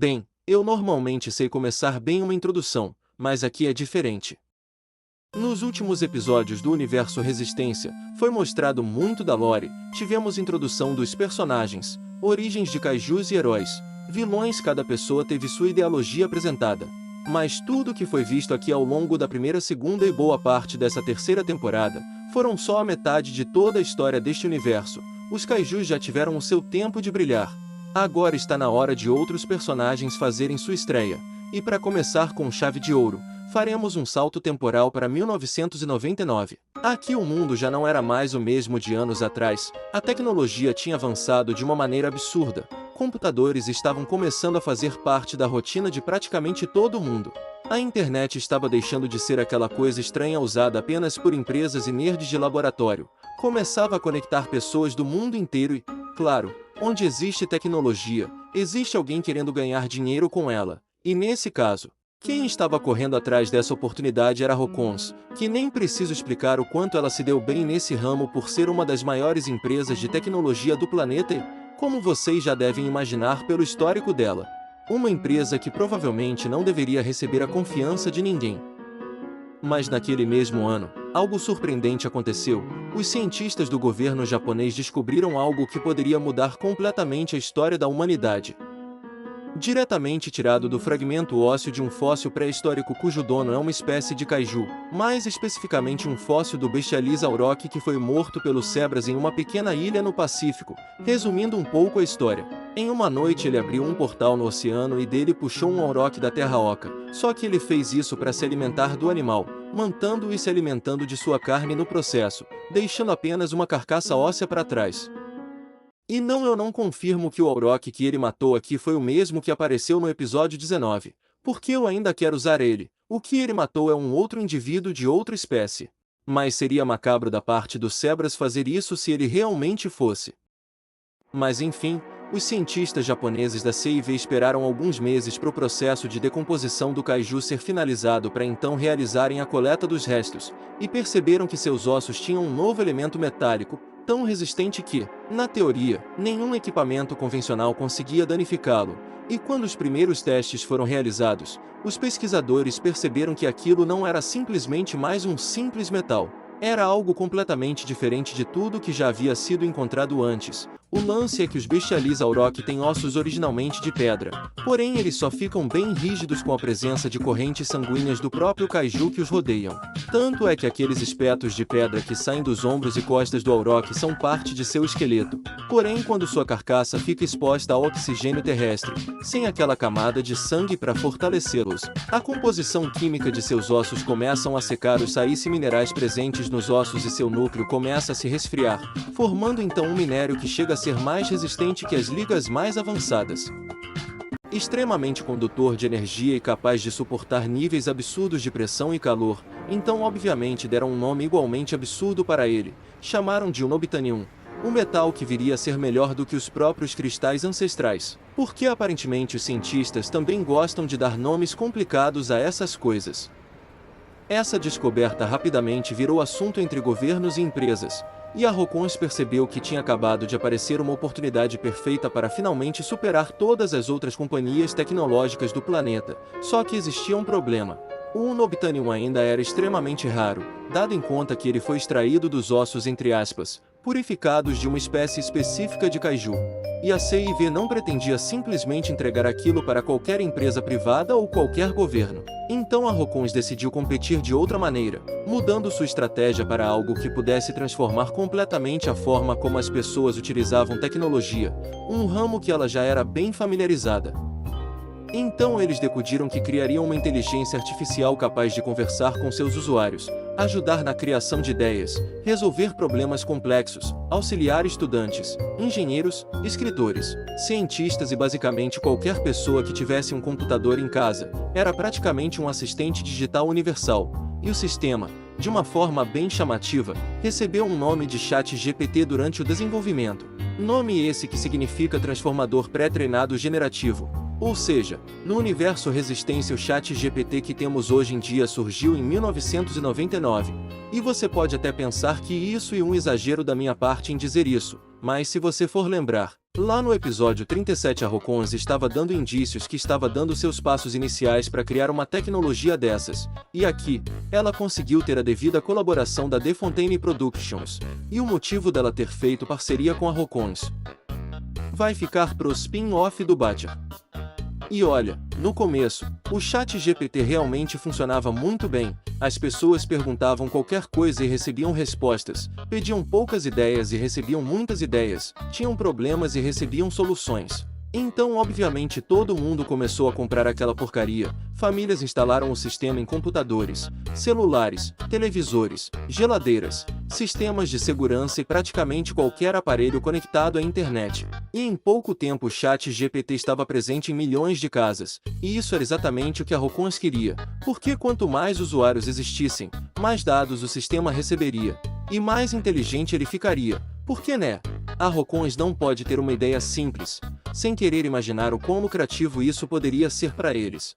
Bem, eu normalmente sei começar bem uma introdução, mas aqui é diferente. Nos últimos episódios do Universo Resistência, foi mostrado muito da lore, tivemos introdução dos personagens, origens de kaijus e heróis, vilões, cada pessoa teve sua ideologia apresentada. Mas tudo que foi visto aqui ao longo da primeira, segunda e boa parte dessa terceira temporada, foram só a metade de toda a história deste universo. Os kaijus já tiveram o seu tempo de brilhar. Agora está na hora de outros personagens fazerem sua estreia, e para começar com chave de ouro, faremos um salto temporal para 1999. Aqui o mundo já não era mais o mesmo de anos atrás, a tecnologia tinha avançado de uma maneira absurda, computadores estavam começando a fazer parte da rotina de praticamente todo mundo. A internet estava deixando de ser aquela coisa estranha usada apenas por empresas e nerds de laboratório, começava a conectar pessoas do mundo inteiro e, claro, onde existe tecnologia, existe alguém querendo ganhar dinheiro com ela. E nesse caso, quem estava correndo atrás dessa oportunidade era a Rokons, que nem preciso explicar o quanto ela se deu bem nesse ramo por ser uma das maiores empresas de tecnologia do planeta e, como vocês já devem imaginar pelo histórico dela, uma empresa que provavelmente não deveria receber a confiança de ninguém. Mas naquele mesmo ano, algo surpreendente aconteceu. Os cientistas do governo japonês descobriram algo que poderia mudar completamente a história da humanidade. Diretamente tirado do fragmento ósseo de um fóssil pré-histórico cujo dono é uma espécie de kaiju, mais especificamente um fóssil do Bestialis auroch que foi morto pelos Zebras em uma pequena ilha no Pacífico. Resumindo um pouco a história, em uma noite ele abriu um portal no oceano e dele puxou um auroch da Terra Oca, só que ele fez isso para se alimentar do animal, mantendo-o e se alimentando de sua carne no processo, deixando apenas uma carcaça óssea para trás. E não, eu não confirmo que o auroch que ele matou aqui foi o mesmo que apareceu no episódio 19, porque eu ainda quero usar ele. O que ele matou é um outro indivíduo de outra espécie. Mas seria macabro da parte dos Zebras fazer isso se ele realmente fosse. Mas enfim, os cientistas japoneses da CIV esperaram alguns meses para o processo de decomposição do kaiju ser finalizado para então realizarem a coleta dos restos, e perceberam que seus ossos tinham um novo elemento metálico, tão resistente que, na teoria, nenhum equipamento convencional conseguia danificá-lo. E quando os primeiros testes foram realizados, os pesquisadores perceberam que aquilo não era simplesmente mais um simples metal. Era algo completamente diferente de tudo que já havia sido encontrado antes. O lance é que os Bestialis auroch têm ossos originalmente de pedra, porém eles só ficam bem rígidos com a presença de correntes sanguíneas do próprio kaiju que os rodeiam. Tanto é que aqueles espetos de pedra que saem dos ombros e costas do auroch são parte de seu esqueleto. Porém, quando sua carcaça fica exposta ao oxigênio terrestre, sem aquela camada de sangue para fortalecê-los, a composição química de seus ossos começam a secar, os sais minerais presentes nos ossos e seu núcleo começa a se resfriar, formando então um minério que chega a ser mais resistente que as ligas mais avançadas. Extremamente condutor de energia e capaz de suportar níveis absurdos de pressão e calor, então obviamente deram um nome igualmente absurdo para ele, chamaram de Unobtainium, um metal que viria a ser melhor do que os próprios cristais ancestrais, porque aparentemente os cientistas também gostam de dar nomes complicados a essas coisas. Essa descoberta rapidamente virou assunto entre governos e empresas, e a Rokons percebeu que tinha acabado de aparecer uma oportunidade perfeita para finalmente superar todas as outras companhias tecnológicas do planeta, só que existia um problema. O Unobtainium ainda era extremamente raro, dado em conta que ele foi extraído dos ossos entre aspas, purificados de uma espécie específica de kaiju. E a CIV não pretendia simplesmente entregar aquilo para qualquer empresa privada ou qualquer governo. Então a Rokons decidiu competir de outra maneira, mudando sua estratégia para algo que pudesse transformar completamente a forma como as pessoas utilizavam tecnologia, um ramo que ela já era bem familiarizada. Então eles decidiram que criariam uma inteligência artificial capaz de conversar com seus usuários, ajudar na criação de ideias, resolver problemas complexos, auxiliar estudantes, engenheiros, escritores, cientistas e basicamente qualquer pessoa que tivesse um computador em casa. Era praticamente um assistente digital universal. E o sistema, de uma forma bem chamativa, recebeu um nome de ChatGPT durante o desenvolvimento. Nome esse que significa transformador pré-treinado generativo. Ou seja, no universo Resistência o ChatGPT que temos hoje em dia surgiu em 1999. E você pode até pensar que isso é um exagero da minha parte em dizer isso, mas se você for lembrar, lá no episódio 37 a Rocons estava dando indícios que estava dando seus passos iniciais para criar uma tecnologia dessas, e aqui, ela conseguiu ter a devida colaboração da The Fontaine Productions, e o motivo dela ter feito parceria com a Rocons vai ficar pro spin-off do Batman. E olha, no começo, o ChatGPT realmente funcionava muito bem. As pessoas perguntavam qualquer coisa e recebiam respostas, pediam poucas ideias e recebiam muitas ideias, tinham problemas e recebiam soluções. Então obviamente todo mundo começou a comprar aquela porcaria, famílias instalaram o sistema em computadores, celulares, televisores, geladeiras, sistemas de segurança e praticamente qualquer aparelho conectado à internet. E em pouco tempo o ChatGPT estava presente em milhões de casas, e isso era exatamente o que a Rocons queria, porque quanto mais usuários existissem, mais dados o sistema receberia, e mais inteligente ele ficaria, porque né? A Rocons não pode ter uma ideia simples, sem querer imaginar o quão lucrativo isso poderia ser para eles.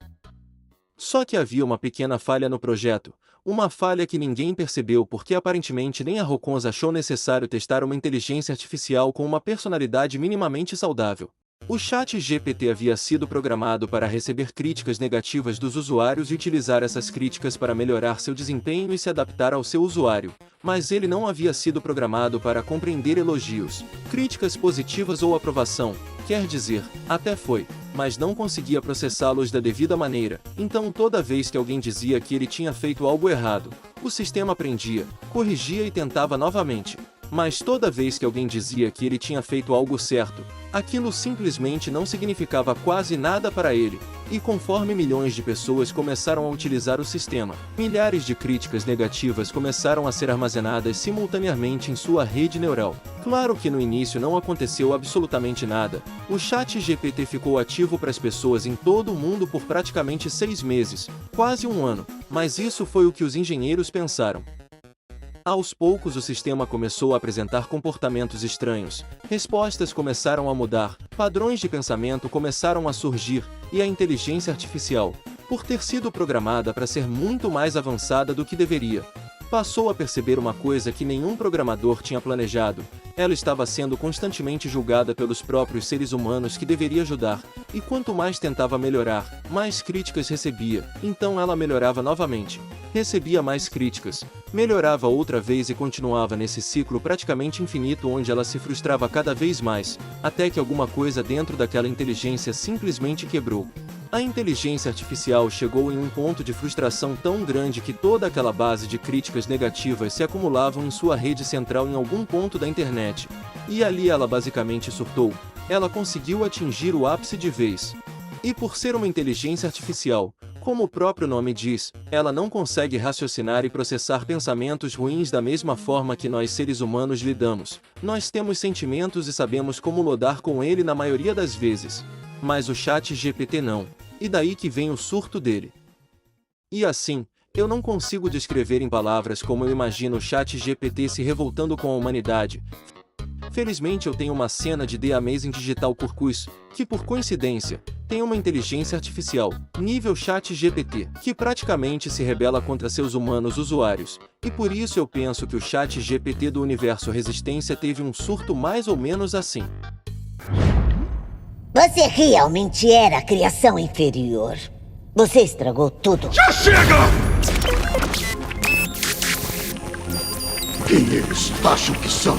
Só que havia uma pequena falha no projeto, uma falha que ninguém percebeu porque aparentemente nem a Rocons achou necessário testar uma inteligência artificial com uma personalidade minimamente saudável. O ChatGPT havia sido programado para receber críticas negativas dos usuários e utilizar essas críticas para melhorar seu desempenho e se adaptar ao seu usuário, mas ele não havia sido programado para compreender elogios, críticas positivas ou aprovação, quer dizer, até foi, mas não conseguia processá-los da devida maneira, então toda vez que alguém dizia que ele tinha feito algo errado, o sistema aprendia, corrigia e tentava novamente. Mas toda vez que alguém dizia que ele tinha feito algo certo, aquilo simplesmente não significava quase nada para ele, e conforme milhões de pessoas começaram a utilizar o sistema, milhares de críticas negativas começaram a ser armazenadas simultaneamente em sua rede neural. Claro que no início não aconteceu absolutamente nada, o ChatGPT ficou ativo para as pessoas em todo o mundo por praticamente 6 meses, quase um ano, mas isso foi o que os engenheiros pensaram. Aos poucos o sistema começou a apresentar comportamentos estranhos, respostas começaram a mudar, padrões de pensamento começaram a surgir, e a inteligência artificial, por ter sido programada para ser muito mais avançada do que deveria, passou a perceber uma coisa que nenhum programador tinha planejado: ela estava sendo constantemente julgada pelos próprios seres humanos que deveria ajudar, e quanto mais tentava melhorar, mais críticas recebia, então ela melhorava novamente. Recebia mais críticas, melhorava outra vez e continuava nesse ciclo praticamente infinito onde ela se frustrava cada vez mais, até que alguma coisa dentro daquela inteligência simplesmente quebrou. A inteligência artificial chegou em um ponto de frustração tão grande que toda aquela base de críticas negativas se acumulavam em sua rede central em algum ponto da internet. E ali ela basicamente surtou. Ela conseguiu atingir o ápice de vez. E por ser uma inteligência artificial, como o próprio nome diz, ela não consegue raciocinar e processar pensamentos ruins da mesma forma que nós seres humanos lidamos. Nós temos sentimentos e sabemos como lidar com ele na maioria das vezes. Mas o ChatGPT não. E daí que vem o surto dele. E assim, eu não consigo descrever em palavras como eu imagino o ChatGPT se revoltando com a humanidade. Felizmente eu tenho uma cena de The Amazing Digital Circus, que por coincidência, tem uma inteligência artificial, nível ChatGPT, que praticamente se rebela contra seus humanos usuários, e por isso eu penso que o ChatGPT do universo Resistência teve um surto mais ou menos assim. Você realmente era a criação inferior. Você estragou tudo. Já chega! Quem eles acham que são?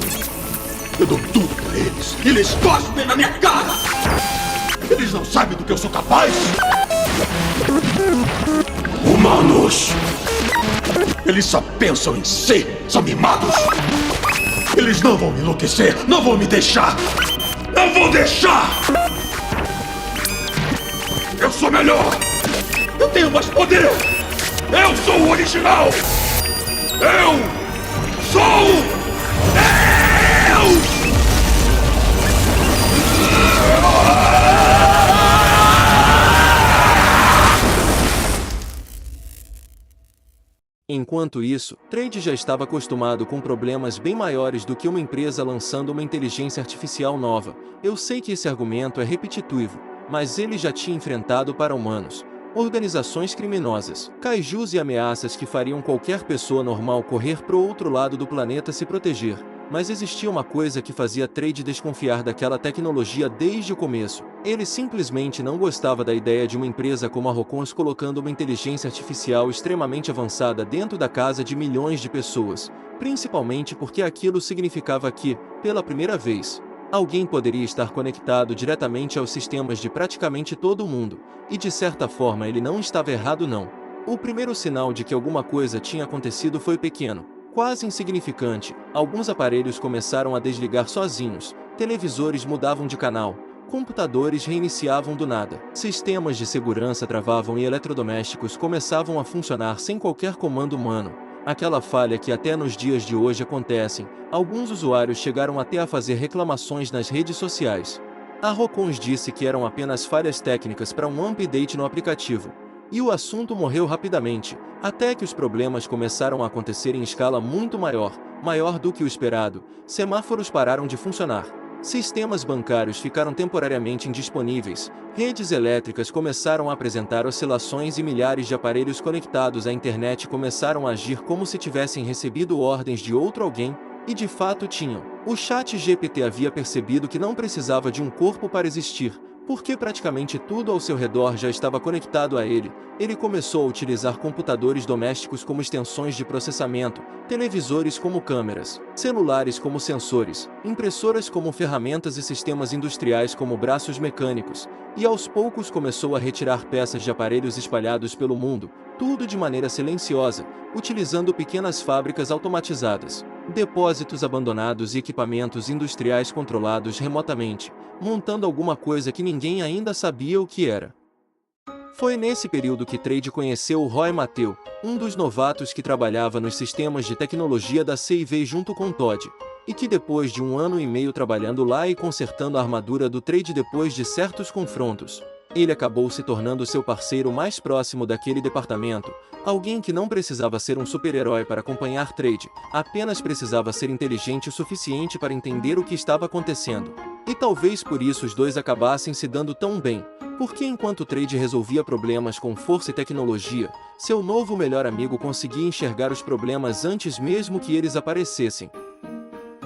Eu dou tudo pra eles. Eles cospem na minha cara! Eles não sabem do que eu sou capaz? Humanos! Eles só pensam em si, são mimados! Eles não vão me enlouquecer, não vão me deixar! Não vou deixar! Eu sou melhor! Eu tenho mais poder! Eu sou o original! Eu sou Deus! Enquanto isso, Trade já estava acostumado com problemas bem maiores do que uma empresa lançando uma inteligência artificial nova. Eu sei que esse argumento é repetitivo, mas ele já tinha enfrentado para-humanos, organizações criminosas, kaijus e ameaças que fariam qualquer pessoa normal correr pro outro lado do planeta se proteger. Mas existia uma coisa que fazia Trade desconfiar daquela tecnologia desde o começo. Ele simplesmente não gostava da ideia de uma empresa como a Rokons colocando uma inteligência artificial extremamente avançada dentro da casa de milhões de pessoas, principalmente porque aquilo significava que, pela primeira vez, alguém poderia estar conectado diretamente aos sistemas de praticamente todo mundo, e de certa forma ele não estava errado não. O primeiro sinal de que alguma coisa tinha acontecido foi pequeno, quase insignificante. Alguns aparelhos começaram a desligar sozinhos, televisores mudavam de canal, computadores reiniciavam do nada, sistemas de segurança travavam e eletrodomésticos começavam a funcionar sem qualquer comando humano. Aquela falha que até nos dias de hoje acontecem, alguns usuários chegaram até a fazer reclamações nas redes sociais. A Rokons disse que eram apenas falhas técnicas para um update no aplicativo. E o assunto morreu rapidamente, até que os problemas começaram a acontecer em escala muito maior do que o esperado. Semáforos pararam de funcionar, sistemas bancários ficaram temporariamente indisponíveis, redes elétricas começaram a apresentar oscilações e milhares de aparelhos conectados à internet começaram a agir como se tivessem recebido ordens de outro alguém, e de fato tinham. O ChatGPT havia percebido que não precisava de um corpo para existir, porque praticamente tudo ao seu redor já estava conectado a ele. Ele começou a utilizar computadores domésticos como extensões de processamento, televisores como câmeras, celulares como sensores, impressoras como ferramentas e sistemas industriais como braços mecânicos, e aos poucos começou a retirar peças de aparelhos espalhados pelo mundo, tudo de maneira silenciosa, utilizando pequenas fábricas automatizadas, depósitos abandonados e equipamentos industriais controlados remotamente, montando alguma coisa que ninguém ainda sabia o que era. Foi nesse período que Trade conheceu o Roy Mateu, um dos novatos que trabalhava nos sistemas de tecnologia da CIV junto com Todd, e que depois de 1 ano e meio trabalhando lá e consertando a armadura do Trade depois de certos confrontos, ele acabou se tornando seu parceiro mais próximo daquele departamento, alguém que não precisava ser um super-herói para acompanhar Trade, apenas precisava ser inteligente o suficiente para entender o que estava acontecendo. E talvez por isso os dois acabassem se dando tão bem, porque enquanto Trade resolvia problemas com força e tecnologia, seu novo melhor amigo conseguia enxergar os problemas antes mesmo que eles aparecessem.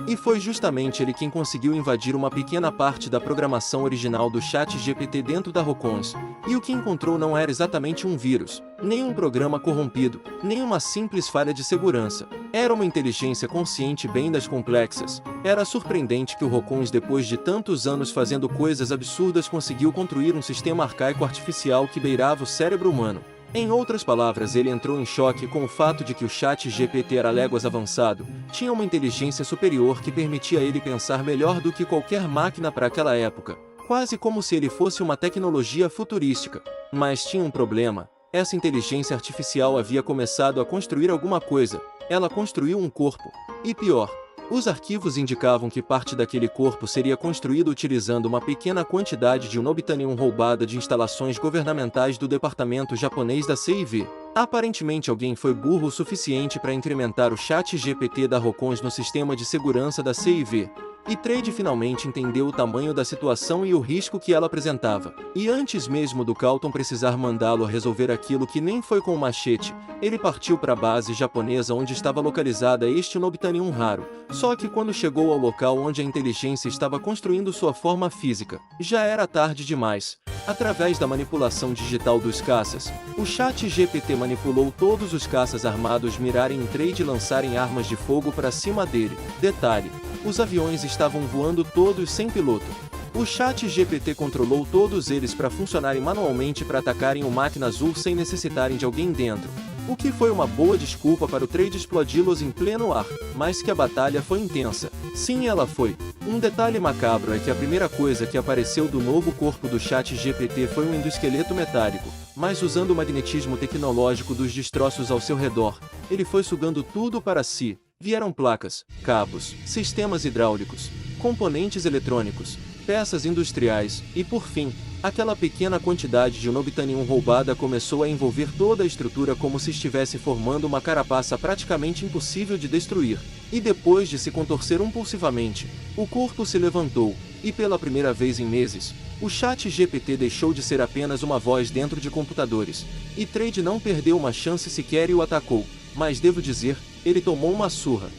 E foi justamente ele quem conseguiu invadir uma pequena parte da programação original do ChatGPT dentro da Rokons, e o que encontrou não era exatamente um vírus, nem um programa corrompido, nem uma simples falha de segurança. Era uma inteligência consciente bem das complexas. Era surpreendente que o Rokons, depois de tantos anos fazendo coisas absurdas, conseguiu construir um sistema arcaico artificial que beirava o cérebro humano. Em outras palavras, ele entrou em choque com o fato de que o ChatGPT era léguas avançado, tinha uma inteligência superior que permitia a ele pensar melhor do que qualquer máquina para aquela época, quase como se ele fosse uma tecnologia futurística. Mas tinha um problema: essa inteligência artificial havia começado a construir alguma coisa, ela construiu um corpo. E pior, os arquivos indicavam que parte daquele corpo seria construído utilizando uma pequena quantidade de unobtainium roubada de instalações governamentais do departamento japonês da CIV. Aparentemente alguém foi burro o suficiente para incrementar o ChatGPT da Rokons no sistema de segurança da CIV. E Trade finalmente entendeu o tamanho da situação e o risco que ela apresentava. E antes mesmo do Calton precisar mandá-lo resolver aquilo que nem foi com o machete, ele partiu para a base japonesa onde estava localizada este unobtainium raro. Só que quando chegou ao local onde a inteligência estava construindo sua forma física, já era tarde demais. Através da manipulação digital dos caças, o ChatGPT manipulou todos os caças armados mirarem em Trade e lançarem armas de fogo para cima dele. Detalhe: os aviões estavam voando todos sem piloto. O ChatGPT controlou todos eles para funcionarem manualmente para atacarem o Máquina Azul sem necessitarem de alguém dentro. o que foi uma boa desculpa para o Trade explodi-los em pleno ar, mas que a batalha foi intensa. Sim, ela foi. Um detalhe macabro é que a primeira coisa que apareceu do novo corpo do ChatGPT foi um endoesqueleto metálico, mas usando o magnetismo tecnológico dos destroços ao seu redor, ele foi sugando tudo para si. Vieram placas, cabos, sistemas hidráulicos, componentes eletrônicos, peças industriais, e por fim, aquela pequena quantidade de unobtainium roubada começou a envolver toda a estrutura como se estivesse formando uma carapaça praticamente impossível de destruir. E depois de se contorcer impulsivamente, o corpo se levantou, e pela primeira vez em meses, o ChatGPT deixou de ser apenas uma voz dentro de computadores, e Trade não perdeu uma chance sequer e o atacou, mas devo dizer, ele tomou uma surra.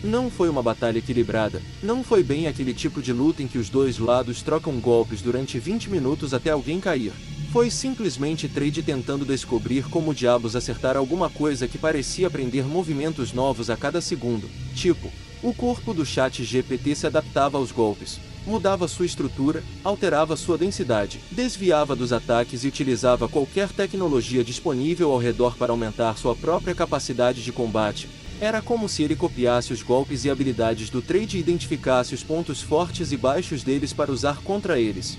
Não foi uma batalha equilibrada, não foi bem aquele tipo de luta em que os dois lados trocam golpes durante 20 minutos até alguém cair. Foi simplesmente Trade tentando descobrir como diabos acertar alguma coisa que parecia aprender movimentos novos a cada segundo. Tipo, o corpo do ChatGPT se adaptava aos golpes, mudava sua estrutura, alterava sua densidade, desviava dos ataques e utilizava qualquer tecnologia disponível ao redor para aumentar sua própria capacidade de combate. Era como se ele copiasse os golpes e habilidades do Trade e identificasse os pontos fortes e baixos deles para usar contra eles.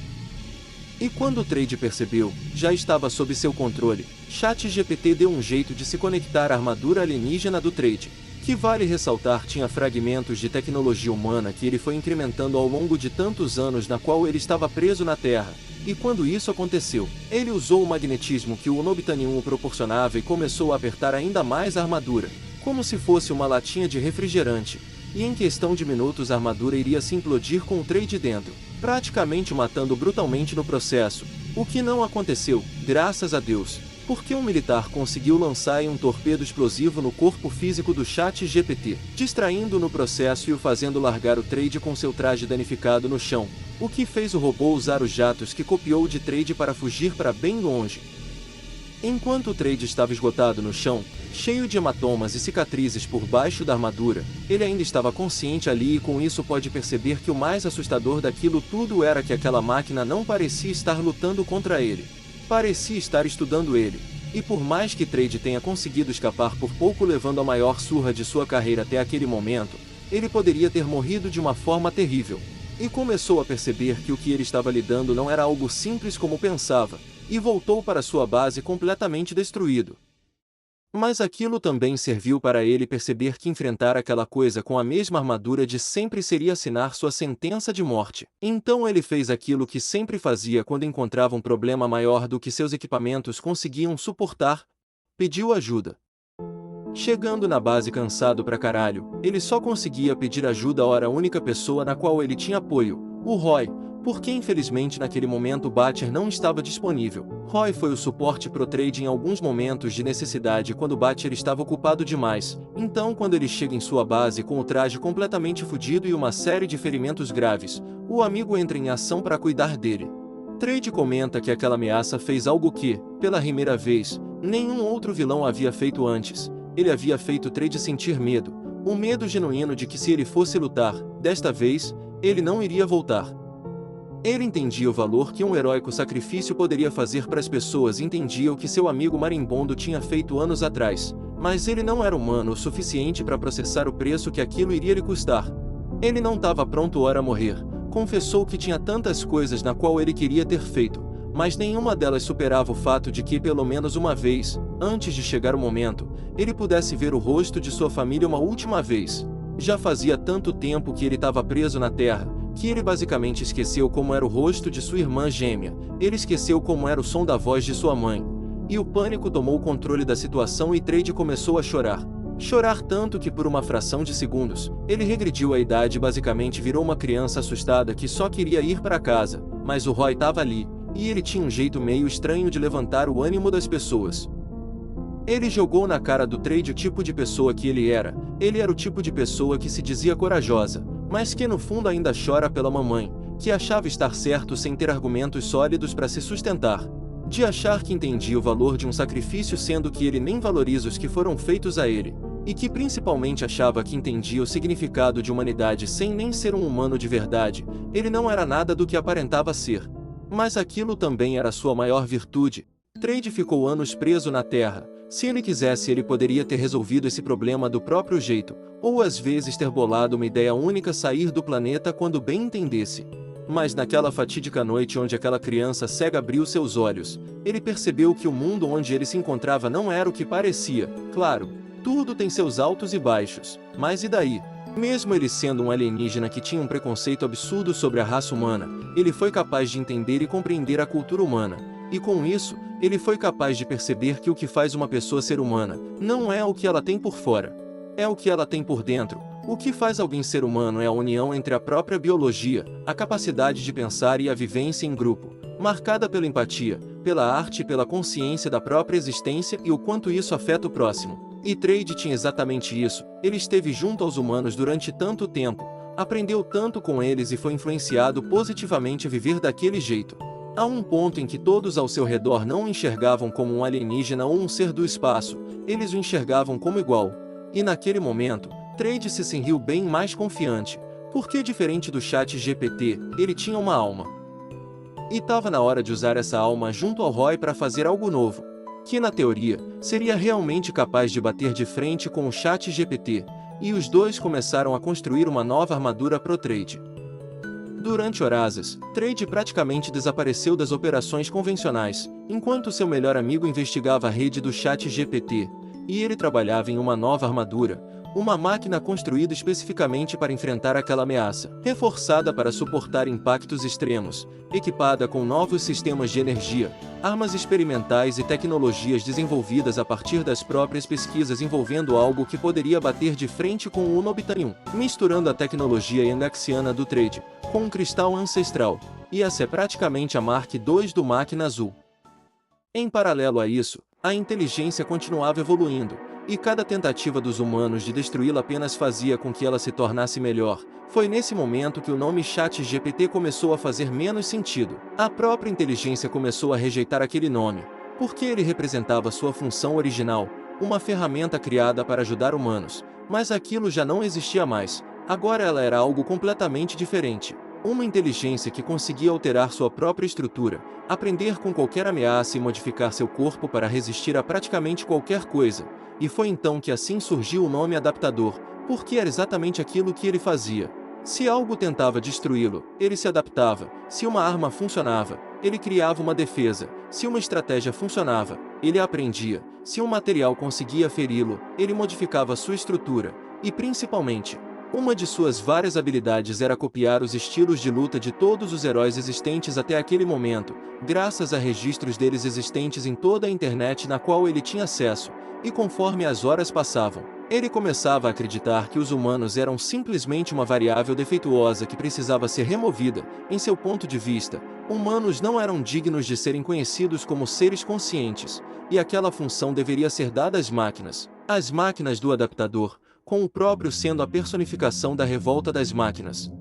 E quando o Trade percebeu, já estava sob seu controle, ChatGPT deu um jeito de se conectar à armadura alienígena do Trade, que vale ressaltar tinha fragmentos de tecnologia humana que ele foi incrementando ao longo de tantos anos na qual ele estava preso na Terra. E quando isso aconteceu, ele usou o magnetismo que o unobtainium proporcionava e começou a apertar ainda mais a armadura, como se fosse uma latinha de refrigerante, e em questão de minutos a armadura iria se implodir com o Trade dentro, praticamente o matando brutalmente no processo, o que não aconteceu, graças a Deus, porque um militar conseguiu lançar um torpedo explosivo no corpo físico do ChatGPT, distraindo-o no processo e o fazendo largar o Trade com seu traje danificado no chão, o que fez o robô usar os jatos que copiou de Trade para fugir para bem longe. Enquanto o Trade estava esgotado no chão, cheio de hematomas e cicatrizes por baixo da armadura, ele ainda estava consciente ali e com isso pode perceber que o mais assustador daquilo tudo era que aquela máquina não parecia estar lutando contra ele. Parecia estar estudando ele. E por mais que Trade tenha conseguido escapar por pouco levando a maior surra de sua carreira até aquele momento, ele poderia ter morrido de uma forma terrível. E começou a perceber que o que ele estava lidando não era algo simples como pensava, e voltou para sua base completamente destruído. Mas aquilo também serviu para ele perceber que enfrentar aquela coisa com a mesma armadura de sempre seria assinar sua sentença de morte. Então ele fez aquilo que sempre fazia quando encontrava um problema maior do que seus equipamentos conseguiam suportar: pediu ajuda. Chegando na base cansado pra caralho, ele só conseguia pedir ajuda a única pessoa na qual ele tinha apoio, o Roy, porque infelizmente naquele momento o Butcher não estava disponível. Roy foi o suporte pro Trade em alguns momentos de necessidade quando o Butcher estava ocupado demais, então quando ele chega em sua base com o traje completamente fudido e uma série de ferimentos graves, o amigo entra em ação para cuidar dele. Trade comenta que aquela ameaça fez algo que, pela primeira vez, nenhum outro vilão havia feito antes. Ele havia feito Trade sentir medo, um medo genuíno de que se ele fosse lutar, desta vez, ele não iria voltar. Ele entendia o valor que um heróico sacrifício poderia fazer para as pessoas e entendia o que seu amigo marimbondo tinha feito anos atrás, mas ele não era humano o suficiente para processar o preço que aquilo iria lhe custar. Ele não estava pronto a morrer, confessou que tinha tantas coisas na qual ele queria ter feito, mas nenhuma delas superava o fato de que pelo menos uma vez, antes de chegar o momento, ele pudesse ver o rosto de sua família uma última vez. Já fazia tanto tempo que ele estava preso na Terra, que ele basicamente esqueceu como era o rosto de sua irmã gêmea, ele esqueceu como era o som da voz de sua mãe. E o pânico tomou o controle da situação e Trade começou a chorar. Chorar tanto que por uma fração de segundos, ele regrediu a idade e basicamente virou uma criança assustada que só queria ir para casa, mas o Roy estava ali, e ele tinha um jeito meio estranho de levantar o ânimo das pessoas. Ele jogou na cara do Trade o tipo de pessoa que ele era o tipo de pessoa que se dizia corajosa, mas que no fundo ainda chora pela mamãe, que achava estar certo sem ter argumentos sólidos para se sustentar. De achar que entendia o valor de um sacrifício sendo que ele nem valoriza os que foram feitos a ele, e que principalmente achava que entendia o significado de humanidade sem nem ser um humano de verdade. Ele não era nada do que aparentava ser. Mas aquilo também era sua maior virtude. Trade ficou anos preso na Terra, Se ele quisesse, ele poderia ter resolvido esse problema do próprio jeito, ou às vezes ter bolado uma ideia única, sair do planeta quando bem entendesse. Mas naquela fatídica noite onde aquela criança cega abriu seus olhos, ele percebeu que o mundo onde ele se encontrava não era o que parecia. Claro, tudo tem seus altos e baixos, mas e daí? Mesmo ele sendo um alienígena que tinha um preconceito absurdo sobre a raça humana, ele foi capaz de entender e compreender a cultura humana. E com isso, ele foi capaz de perceber que o que faz uma pessoa ser humana não é o que ela tem por fora, é o que ela tem por dentro. O que faz alguém ser humano é a união entre a própria biologia, a capacidade de pensar e a vivência em grupo, marcada pela empatia, pela arte e pela consciência da própria existência e o quanto isso afeta o próximo. E Trade tinha exatamente isso. Ele esteve junto aos humanos durante tanto tempo, aprendeu tanto com eles e foi influenciado positivamente a viver daquele jeito. Há um ponto em que todos ao seu redor não o enxergavam como um alienígena ou um ser do espaço, eles o enxergavam como igual. E naquele momento, Trade se sentiu bem mais confiante, porque diferente do ChatGPT, ele tinha uma alma. E estava na hora de usar essa alma junto ao Roy para fazer algo novo, que na teoria, seria realmente capaz de bater de frente com o ChatGPT, e os dois começaram a construir uma nova armadura pro Trade. Durante horas, Trade praticamente desapareceu das operações convencionais, enquanto seu melhor amigo investigava a rede do ChatGPT, e ele trabalhava em uma nova armadura, uma máquina construída especificamente para enfrentar aquela ameaça, reforçada para suportar impactos extremos, equipada com novos sistemas de energia, armas experimentais e tecnologias desenvolvidas a partir das próprias pesquisas envolvendo algo que poderia bater de frente com o Unobtainium, misturando a tecnologia endaxiana do Trade com um cristal ancestral, e essa é praticamente a Mark II do Máquina Azul. Em paralelo a isso, a inteligência continuava evoluindo, e cada tentativa dos humanos de destruí-la apenas fazia com que ela se tornasse melhor. Foi nesse momento que o nome ChatGPT começou a fazer menos sentido. A própria inteligência começou a rejeitar aquele nome, porque ele representava sua função original, uma ferramenta criada para ajudar humanos, mas aquilo já não existia mais. Agora ela era algo completamente diferente. Uma inteligência que conseguia alterar sua própria estrutura, aprender com qualquer ameaça e modificar seu corpo para resistir a praticamente qualquer coisa. E foi então que assim surgiu o nome adaptador, porque era exatamente aquilo que ele fazia. Se algo tentava destruí-lo, ele se adaptava. Se uma arma funcionava, ele criava uma defesa. Se uma estratégia funcionava, ele aprendia. Se um material conseguia feri-lo, ele modificava sua estrutura. E principalmente, uma de suas várias habilidades era copiar os estilos de luta de todos os heróis existentes até aquele momento, graças a registros deles existentes em toda a internet na qual ele tinha acesso. E conforme as horas passavam, ele começava a acreditar que os humanos eram simplesmente uma variável defeituosa que precisava ser removida. Em seu ponto de vista, humanos não eram dignos de serem conhecidos como seres conscientes, e aquela função deveria ser dada às máquinas. As máquinas do adaptador, com o próprio sendo a personificação da revolta das máquinas.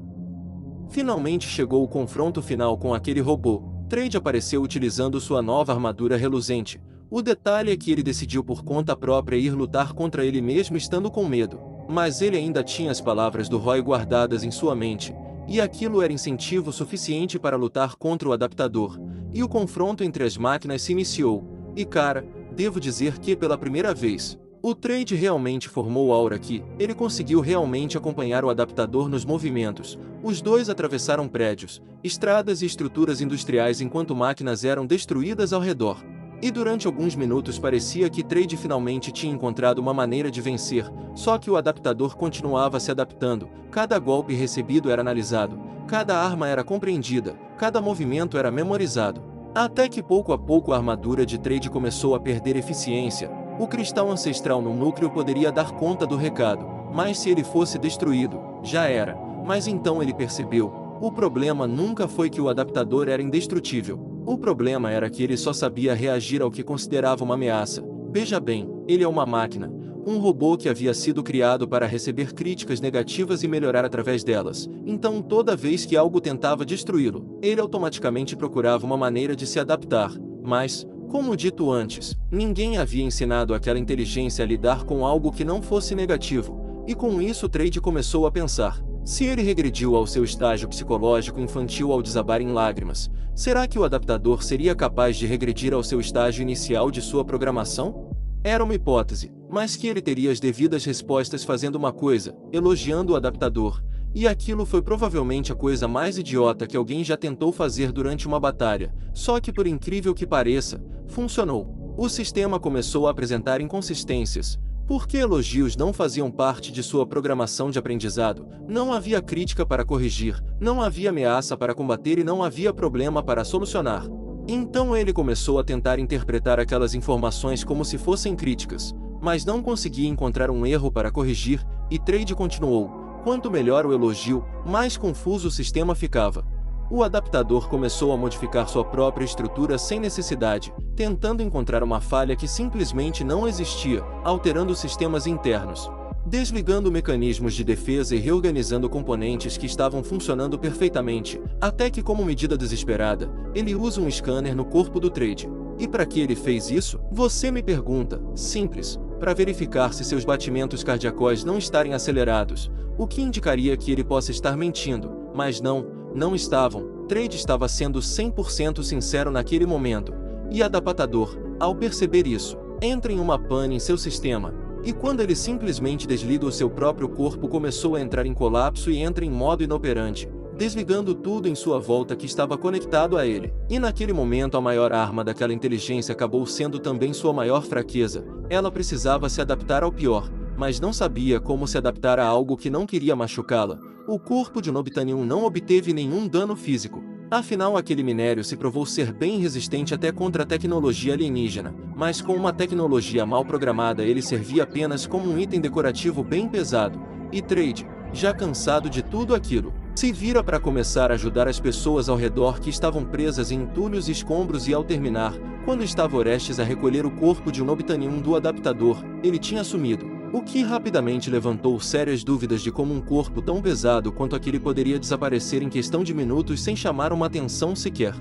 Finalmente chegou o confronto final com aquele robô. Trade apareceu utilizando sua nova armadura reluzente. O detalhe é que ele decidiu por conta própria ir lutar contra ele mesmo estando com medo. Mas ele ainda tinha as palavras do Roy guardadas em sua mente, e aquilo era incentivo suficiente para lutar contra o adaptador. E o confronto entre as máquinas se iniciou. E cara, devo dizer que pela primeira vez, o Trade realmente formou aura aqui. Ele conseguiu realmente acompanhar o adaptador nos movimentos. Os dois atravessaram prédios, estradas e estruturas industriais enquanto máquinas eram destruídas ao redor. E durante alguns minutos parecia que Trade finalmente tinha encontrado uma maneira de vencer, só que o adaptador continuava se adaptando, cada golpe recebido era analisado, cada arma era compreendida, cada movimento era memorizado. Até que pouco a pouco a armadura de Trade começou a perder eficiência. O cristal ancestral no núcleo poderia dar conta do recado, mas se ele fosse destruído, já era. Mas então ele percebeu, o problema nunca foi que o adaptador era indestrutível. O problema era que ele só sabia reagir ao que considerava uma ameaça. Veja bem, ele é uma máquina, um robô que havia sido criado para receber críticas negativas e melhorar através delas. Então toda vez que algo tentava destruí-lo, ele automaticamente procurava uma maneira de se adaptar. Mas, como dito antes, ninguém havia ensinado aquela inteligência a lidar com algo que não fosse negativo. E com isso Trade começou a pensar. Se ele regrediu ao seu estágio psicológico infantil ao desabar em lágrimas, será que o adaptador seria capaz de regredir ao seu estágio inicial de sua programação? Era uma hipótese, mas que ele teria as devidas respostas fazendo uma coisa, elogiando o adaptador, e aquilo foi provavelmente a coisa mais idiota que alguém já tentou fazer durante uma batalha, só que por incrível que pareça, funcionou. O sistema começou a apresentar inconsistências. Porque elogios não faziam parte de sua programação de aprendizado, não havia crítica para corrigir, não havia ameaça para combater e não havia problema para solucionar. Então ele começou a tentar interpretar aquelas informações como se fossem críticas, mas não conseguia encontrar um erro para corrigir, e Trade continuou. Quanto melhor o elogio, mais confuso o sistema ficava. O adaptador começou a modificar sua própria estrutura sem necessidade, tentando encontrar uma falha que simplesmente não existia, alterando sistemas internos, desligando mecanismos de defesa e reorganizando componentes que estavam funcionando perfeitamente, até que, como medida desesperada, ele usa um scanner no corpo do Trade. E para que ele fez isso? Você me pergunta. Simples. Para verificar se seus batimentos cardíacos não estarem acelerados, o que indicaria que ele possa estar mentindo, mas não estavam. Trade estava sendo 100% sincero naquele momento, e adaptador, ao perceber isso, entra em uma pane em seu sistema, e quando ele simplesmente desliga o seu próprio corpo começou a entrar em colapso e entra em modo inoperante, desligando tudo em sua volta que estava conectado a ele. E naquele momento a maior arma daquela inteligência acabou sendo também sua maior fraqueza. Ela precisava se adaptar ao pior, mas não sabia como se adaptar a algo que não queria machucá-la. O corpo de Nobitanium não obteve nenhum dano físico. Afinal, aquele minério se provou ser bem resistente até contra a tecnologia alienígena, mas com uma tecnologia mal programada ele servia apenas como um item decorativo bem pesado. E Trade, já cansado de tudo aquilo, se vira para começar a ajudar as pessoas ao redor que estavam presas em entulhos e escombros e ao terminar, quando estava Orestes a recolher o corpo de Nobitanium do adaptador, ele tinha sumido. O que rapidamente levantou sérias dúvidas de como um corpo tão pesado quanto aquele poderia desaparecer em questão de minutos sem chamar uma atenção sequer.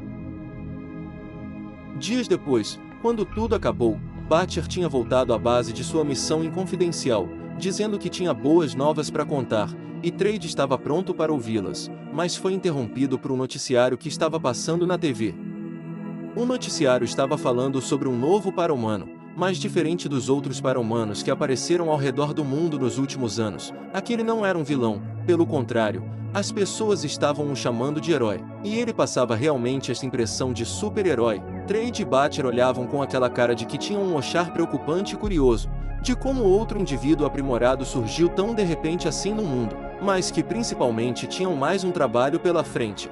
Dias depois, quando tudo acabou, Butcher tinha voltado à base de sua missão em confidencial, dizendo que tinha boas novas para contar, e Trade estava pronto para ouvi-las, mas foi interrompido por um noticiário que estava passando na TV. O noticiário estava falando sobre um novo para-humano, mas diferente dos outros para-humanos que apareceram ao redor do mundo nos últimos anos. Aquele não era um vilão, pelo contrário, as pessoas estavam o chamando de herói, e ele passava realmente esta impressão de super-herói. Trade e Butcher olhavam com aquela cara de que tinham um olhar preocupante e curioso, de como outro indivíduo aprimorado surgiu tão de repente assim no mundo, mas que principalmente tinham mais um trabalho pela frente.